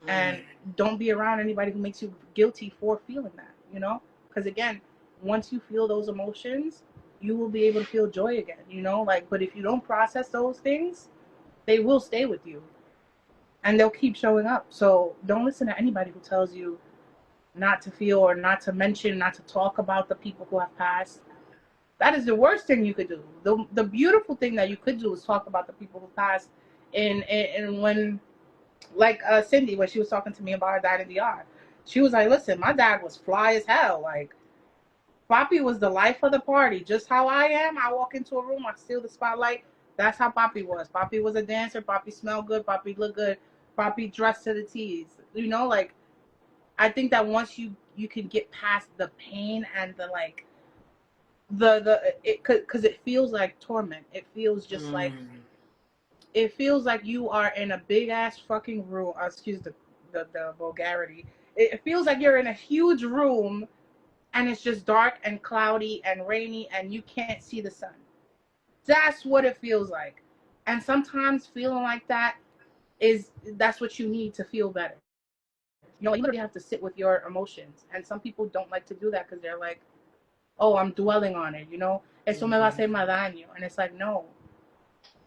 And don't be around anybody who makes you guilty for feeling that, you know? Because again, once you feel those emotions, you will be able to feel joy again, you know? Like, but if you don't process those things, they will stay with you and they'll keep showing up. So don't listen to anybody who tells you not to feel or not to mention, not to talk about the people who have passed. That is the worst thing you could do. The beautiful thing that you could do is talk about the people who passed. And when, like Cindy, when she was talking to me about her dad in the yard, she was like, listen, my dad was fly as hell. Like, Papi was the life of the party. Just how I am. I walk into a room, I steal the spotlight. That's how Papi was. Papi was a dancer. Papi smelled good. Papi looked good. Papi dressed to the T's. You know, like, I think that once you can get past the pain and the like because it feels like torment. It feels just like, it feels like you are in a big ass fucking room. Excuse the vulgarity. It feels like you're in a huge room and it's just dark and cloudy and rainy and you can't see the sun. That's what it feels like. And sometimes feeling like that that's what you need to feel better. You know, you literally have to sit with your emotions. And some people don't like to do that because they're like, oh, I'm dwelling on it, you know? Eso me va a hacer más daño. And it's like, no,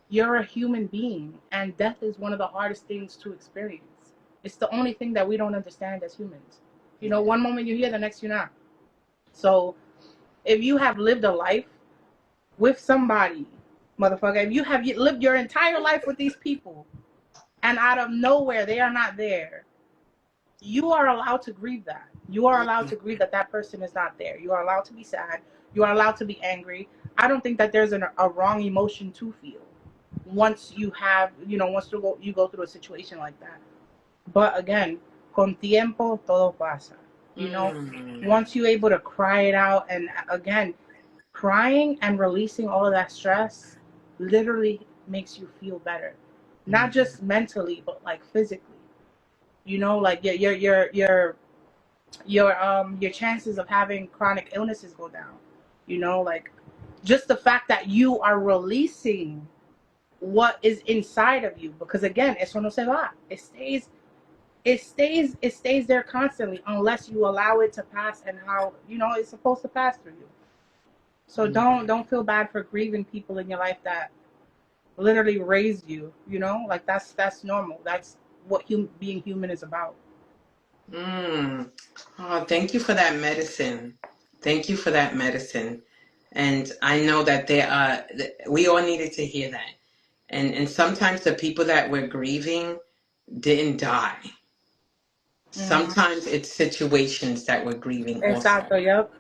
you're a human being. And death is one of the hardest things to experience. It's the only thing that we don't understand as humans. You know, one moment you're here, the next you're not. So if you have lived a life with somebody, motherfucker, if you have lived your entire life with these people and out of nowhere they are not there, you are allowed to grieve that. You are allowed to grieve that that person is not there. You are allowed to be sad. You are allowed to be angry. I don't think that there's a wrong emotion to feel once you have, you know, once you go through a situation like that. But again, con tiempo todo pasa. You know, once you're able to cry it out, and again, crying and releasing all of that stress literally makes you feel better, not just mentally, but like physically. You know, like your chances of having chronic illnesses go down. You know, like just the fact that you are releasing what is inside of you, because again, eso no se va. It stays there constantly unless you allow it to pass, and how, you know, it's supposed to pass through you. So don't feel bad for grieving people in your life that literally raised you. You know, like that's normal. That's what being human is about. Oh, thank you for that medicine. Thank you for that medicine. And I know that we all needed to hear that. And sometimes the people that we're grieving didn't die. Sometimes it's situations that we're grieving also. Exactly. Yep.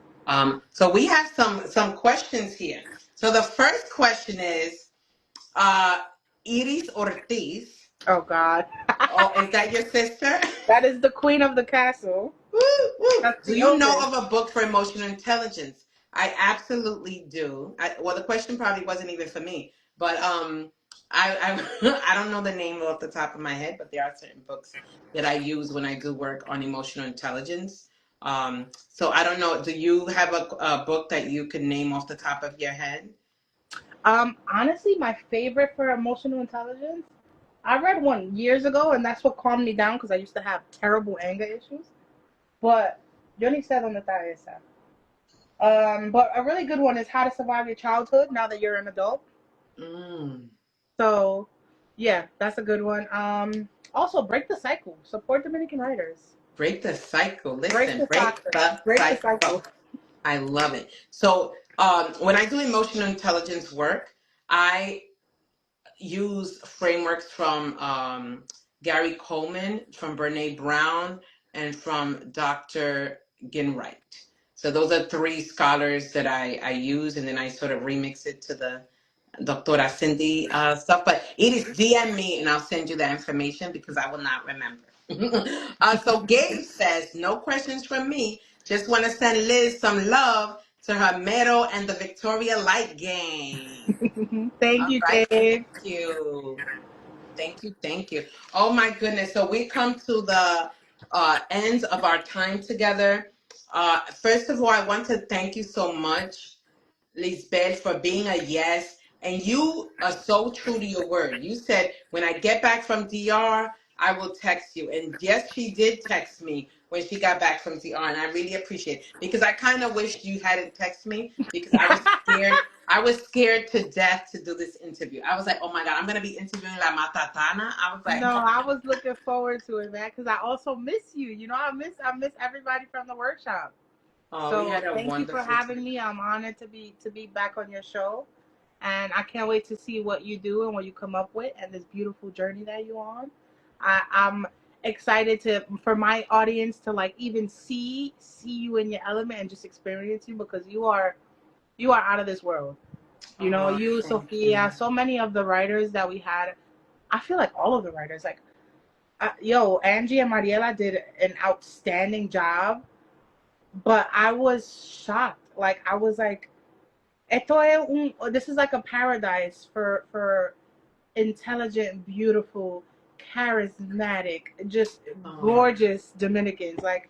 So we have some questions here. So the first question is, Iris Ortiz. Oh God. Oh, is that your sister? That is the queen of the castle. Woo, woo. That's Do the you know ogress. of a book for emotional intelligence? I absolutely do. Well, the question probably wasn't even for me, but I I don't know the name off the top of my head, but there are certain books that I use when I do work on emotional intelligence. So I don't know. Do you have a book that you can name off the top of your head? Honestly, my favorite for emotional intelligence, I read one years ago, and that's what calmed me down because I used to have terrible anger issues. But yo ni sé dónde está esa. But a really good one is How to Survive Your Childhood Now That You're an Adult. Mm. So, yeah, that's a good one. Also, Break the Cycle. Support Dominican writers. Break the cycle. Break Listen, the break cycle. the Break the cycle. cycle. I love it. So when I do emotional intelligence work, I use frameworks from Gary Coleman, from Brene Brown, and from Dr. Ginwright. So those are three scholars that I use, and then I sort of remix it to Doctora Cindy stuff, but it is DM me and I'll send you that information because I will not remember. So Gabe says, no questions from me. Just want to send Liz some love to her medal and the Victoria Light game. Thank All you, right, Dave. thank you. Thank you, thank you. Oh my goodness. So we come to the end of our time together. First of all, I want to thank you so much, Lizbel, for being a yes. And you are so true to your word. You said, when I get back from DR, I will text you. And yes, she did text me when she got back from DR. And I really appreciate it because I kind of wished you hadn't texted me because I was scared. I was scared to death to do this interview. I was like, oh my God, I'm going to be interviewing La Matatana. I was like, No, oh, I was looking forward to it, man, because I also miss you. You know, I miss everybody from the workshop. oh, we So had a thank you for wonderful having time. me. I'm honored to be back on your show, and I can't wait to see what you do and what you come up with and this beautiful journey that you're on. I'm excited for my audience to like even see you in your element and just experience you because you are out of this world. You know, Oh, you, thank you. Sophia, so many of the writers that we had. I feel like all of the writers, like, Angie and Mariela did an outstanding job, but I was shocked. Like, I was like, this is like a paradise for intelligent, beautiful, charismatic, just Oh. gorgeous Dominicans. Like,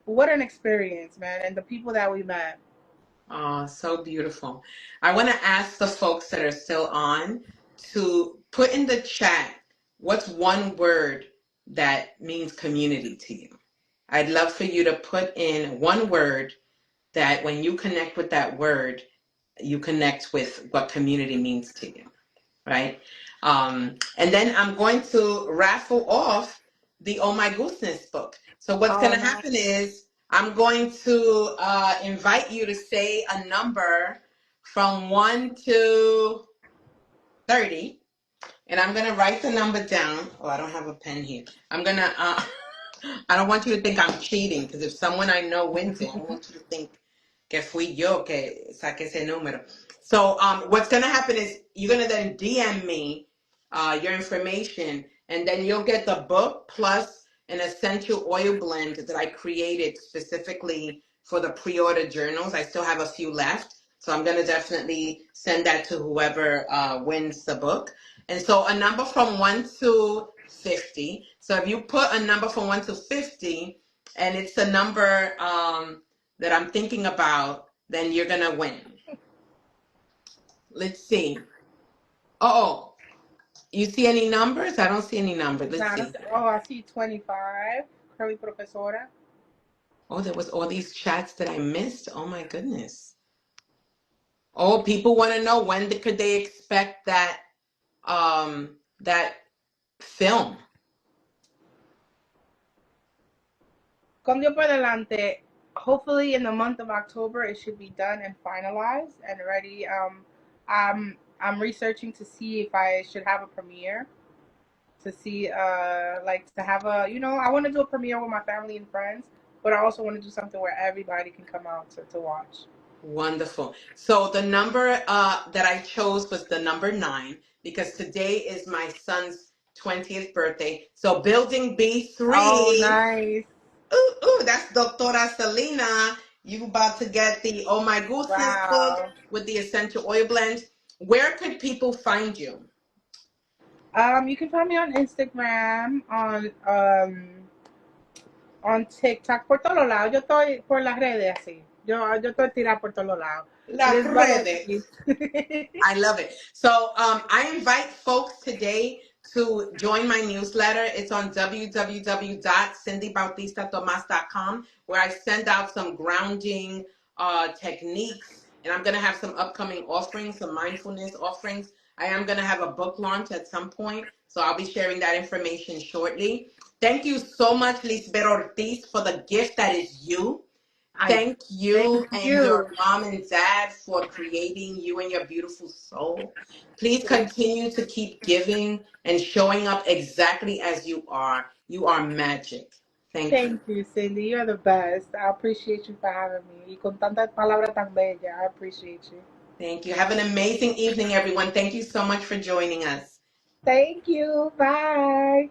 what an experience, man! And the people that we met. Oh, so beautiful. I want to ask the folks that are still on to put in the chat what's one word that means community to you. I'd love for you to put in one word that when you connect with that word, you connect with what community means to you, right? And then I'm going to raffle off the Oh My Gooseness book. So what's going Oh, to nice. happen is I'm going to invite you to say a number from 1 to 30, and I'm going to write the number down. Oh, I don't have a pen here. I'm going to, I don't want you to think I'm cheating, because if someone I know wins it, I don't want you to think que fui yo que saqué ese número. So what's going to happen is you're going to then DM me your information, and then you'll get the book plus an essential oil blend that I created specifically for the pre-order journals. I still have a few left, so I'm going to definitely send that to whoever wins the book. And so a number from 1 to 50. So if you put a number from 1 to 50, and it's a number that I'm thinking about, then you're going to win. Let's see. Oh, you see any numbers? I don't see any numbers. Let's Now, see. I see 25. Curly Professora. Oh, there was all these chats that I missed. Oh my goodness. Oh, people want to know could they expect that film. Con Dios por delante, hopefully in the month of October it should be done and finalized and ready. I'm researching to see if I should have a premiere, to see like to have a, I want to do a premiere with my family and friends, but I also want to do something where everybody can come out to watch. Wonderful. So the number that I chose was the number 9 because today is my son's 20th birthday. So building Oh, B3. nice. Ooh, that's Doctora Selena. You about to get the Oh My Goodness book Wow. with the essential oil blend. Where could people find you? You can find me on Instagram, on TikTok, por todos lados. Yo estoy por las redes así. Yo estoy tirada por todos lados. Las Lizbel redes. Ortiz. I love it. So I invite folks today to join my newsletter. It's on www.cindybautista-thomas.com, where I send out some grounding techniques, and I'm going to have some upcoming offerings, some mindfulness offerings. I am going to have a book launch at some point, so I'll be sharing that information shortly. Thank you so much, Lizbel Ortiz, for the gift that is you. I Thank thank you and your you. mom and dad for creating you and your beautiful soul. Please Thank, continue to keep giving and showing up exactly as you are. You are magic. Thank you. thank you, Cindy. You're the best. I appreciate you for having me. Y con tantas palabras tan bellas, I appreciate you. Thank you. Have an amazing evening, everyone. Thank you so much for joining us. Thank you. Bye.